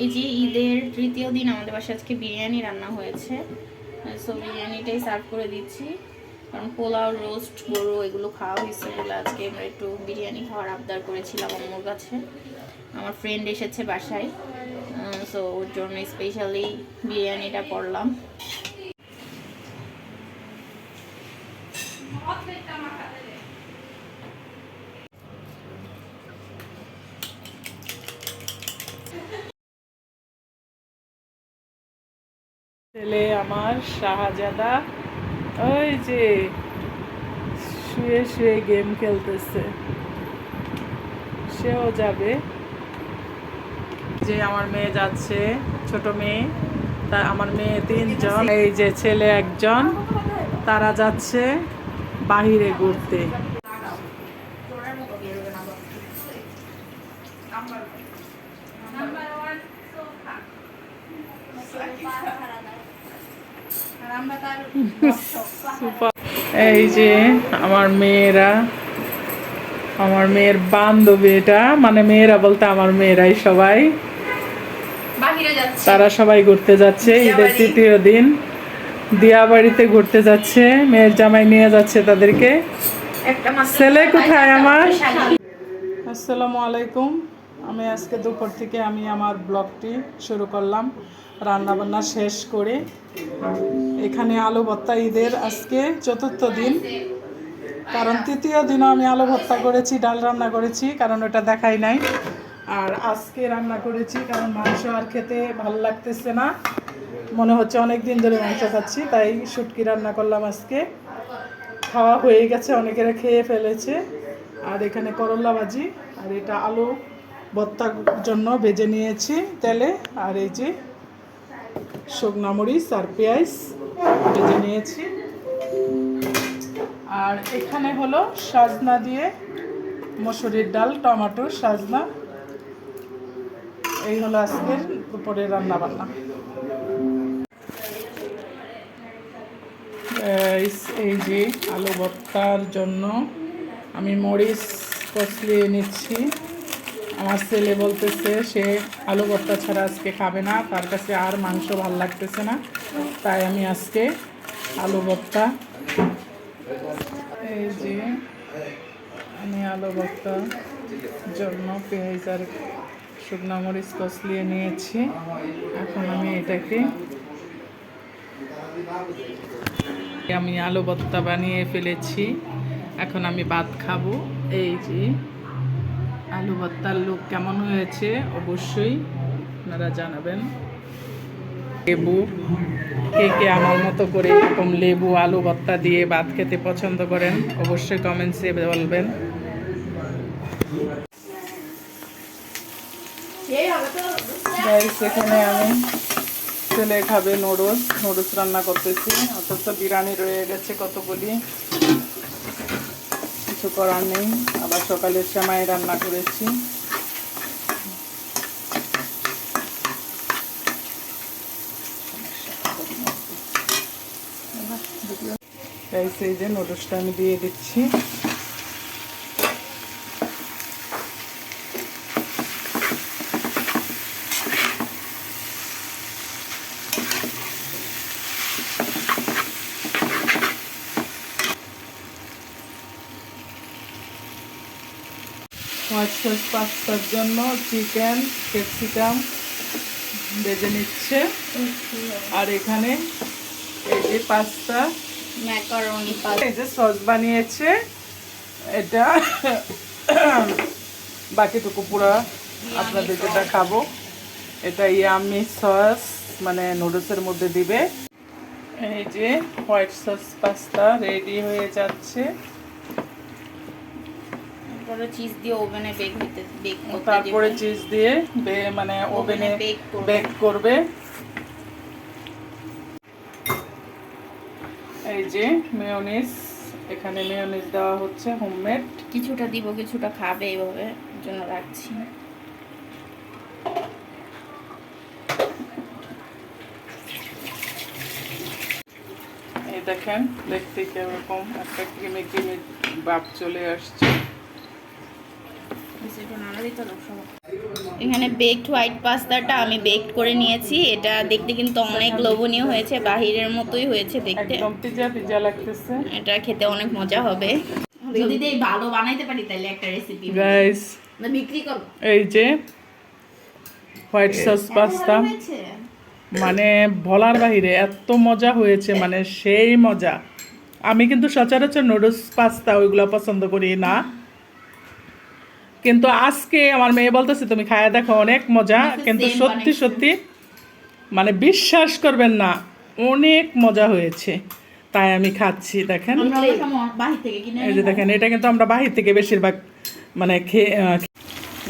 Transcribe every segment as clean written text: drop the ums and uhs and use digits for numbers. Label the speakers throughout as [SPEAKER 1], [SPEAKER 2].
[SPEAKER 1] এই যে ঈদের তৃতীয় দিন আমাদের বাসায় আজকে বিরিয়ানি রান্না হয়েছে, সো বিরিয়ানিটাই সার্ভ করে দিচ্ছি। কারণ পোলাও, রোস্ট, গরু এগুলো খাওয়া হয়েছে বলে আজকে আমরা একটু বিরিয়ানি খাওয়ার আবদার করেছিলাম আম্মুর কাছে। আমার ফ্রেন্ড এসেছে বাসায়, সো ওর জন্য স্পেশালি বিরিয়ানিটা করলাম।
[SPEAKER 2] ছেলে আমার শাহজাদা ওই যে শুয়ে শুয়ে গেম খেলতেছে, সেও যাবে। যে আমার মেয়ে যাচ্ছে, ছোট মেয়ে, তা আমার মেয়ে 3 জন, এই যে ছেলে 1 জন, তারা যাচ্ছে বাহিরে ঘুরতে। এই যে আমার মেয়েরা, আমার মেয়ের বান্ধবী, এটা মানে মেয়েরা বলতে আমার মেয়েরাই সবাই, তারা সবাই ঘুরতে যাচ্ছে। ঈদের তৃতীয় দিন দিয়াবাড়িতে ঘুরতে যাচ্ছে, মেয়ের জামাই নিয়ে যাচ্ছে তাদেরকে। ছেলে কোথায় আমার? আসসালামু আলাইকুম। আমি আজকে দুপুর থেকে আমি আমার ব্লগটি শুরু করলাম রান্নাবান্না শেষ করে। এখানে আলু ভর্তা, ঈদের আজকে 4র্থ দিন, কারণ 3য় দিনও আমি আলু ভর্তা করেছি, ডাল রান্না করেছি, কারণ ওটা দেখাই নাই। আর আজকে রান্না করেছি কারণ মাংস আর খেতে ভালো লাগতেছে না, মনে হচ্ছে অনেক দিন ধরে মাংস খাচ্ছি, তাই শুটকি রান্না করলাম আজকে। খাওয়া হয়ে গেছে, অনেকেরা খেয়ে ফেলেছে। আর এখানে করলা ভাজি, আর এটা আলু ভর্তার জন্য ভেজে নিয়েছি তেলে। আর এই যে শুকনা মরিচ আর পেঁয়াজ ভেজে নিয়েছি। আর এখানে হলো সাজনা দিয়ে মসুরির ডাল, টমেটো, সাজনা। এই হলো আজকের দুপুরের রান্না বান্না। এই যে আলু ভর্তার জন্য আমি মরিচ কষলিয়ে নিচ্ছি। আমার ছেলে বলতেছে সে আলু ভর্তা ছাড়া আজকে খাবে না, তার কাছে আর মাংস ভাল লাগতেছে না, তাই আমি আজকে আলু ভর্তা, এই যে আমি আলু ভর্তার জন্য পেঁয়াজ আর শুকনো মরিচ কষলিয়ে নিয়েছি। এখন আমি এটাকে, আমি আলু ভর্তা বানিয়ে ফেলেছি, এখন আমি ভাত খাবো। এই যে আলু ভর্তার লুক কেমন হয়েছে অবশ্যই আপনারা জানাবেন। লেবু, কে কে আমার মতো করে এরকম লেবু আলু ভর্তা দিয়ে ভাত খেতে পছন্দ করেন অবশ্যই কমেন্টসে বলবেন। এখানে আমি ছেলে খাবে নুডলস রান্না করতেছি, অথচ বিরিয়ানি রয়ে গেছে কতগুলি, কিছু করার নেই। আবার সকালে সেমাই রান্না করেছি। এই যে নুডলসটা আমি দিয়ে দিচ্ছি। হোয়াইট সস পাস্তার জন্য চিকেন, ক্যাপসিকাম ভেজে নিচ্ছে। আর এখানে এই যে পাস্তা,
[SPEAKER 1] ম্যাকারনি,
[SPEAKER 2] এই যে সস বানিয়েছে, এটা বাকিটুকু পুরো আপনাদের যেটা খাবো, এটা ইয়ামি সস মানে নুডলসের মধ্যে দিবে। এই যে হোয়াইট সস পাস্তা রেডি হয়ে যাচ্ছে।
[SPEAKER 1] চিজ দিয়ে ওভেনে
[SPEAKER 2] তারপরে চিজ দিয়ে মানে ওভেনে বেক করবে। এই যে মেয়োনিজ, এখানে মেয়োনিজ দেওয়া হচ্ছে হোমমেড।
[SPEAKER 1] কিছুটা দিব, কিছুটা খাবে, এইভাবে জন্য রাখছি।
[SPEAKER 2] এই দেখেন দেখতে কিরকম একটা ক্রিমি ক্রিমি ভাব চলে আসছে।
[SPEAKER 1] এখানে বেকড হোয়াইট পাস্তাটা আমি বেকড করে নিয়েছি। এটা দেখতে কিন্তু অনেক লোভনীয় হয়েছে, বাহিরের মতোই হয়েছে দেখতে।
[SPEAKER 2] একদম পিজা পিজা লাগতেছে
[SPEAKER 1] এটা খেতে অনেক মজা হবে। যদি দেই ভালো বানাইতে পারি তাহলে একটা রেসিপি
[SPEAKER 2] গাইস,
[SPEAKER 1] না বিক্রি করব।
[SPEAKER 2] এই যে হোয়াইট সস পাস্তা, মানে বলার বাহিরে এত মজা হয়েছে, মানে সেই মজা। আমি কিন্তু সচরাচর নুডলস পাস্তা ওইগুলো পছন্দ করি না, কিন্তু আজকে আমার মেয়ে বলতেছে তুমি খায়া দেখো অনেক মজা, কিন্তু সত্যি সত্যি মানে বিশ্বাস করবেন না, অনেক মজা হয়েছে। তাই আমি খাচ্ছি। দেখেন এই যে দেখেন, এটা কিন্তু আমরা বাহির থেকে বেশিরভাগ মানে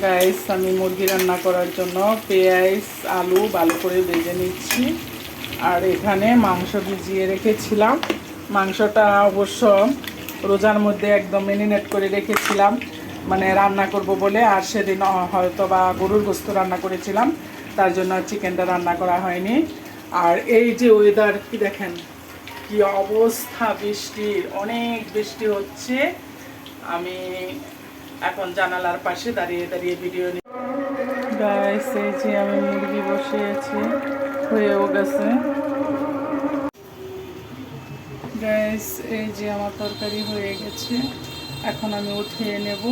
[SPEAKER 2] গাইস, আমি মুরগি রান্না করার জন্য পেঁয়াজ আলু ভালো করে ভেজে নিচ্ছি। আর এখানে মাংস ভিজিয়ে রেখেছিলাম। মাংসটা অবশ্য রোজার মধ্যে একদম মেরিনেট করে রেখেছিলাম, মানে রান্না করব বলে। আর সেদিন হয়তো বা গরুর গোস্ত রান্না করেছিলাম, তার জন্য চিকেনটা রান্না করা হয়নি। আর এই যে ওয়েদার কি দেখেন, কি অবস্থা, বৃষ্টির, অনেক বৃষ্টি হচ্ছে। আমি এখন জানালার পাশে দাঁড়িয়ে দাঁড়িয়ে ভিডিও নিই। গাইস, এই যে আমি মুরগি বসিয়েছি, হয়েও গেছে। গাইস, এই যে আমার তরকারি হয়ে গেছে, এখন আমি উঠিয়ে নেব।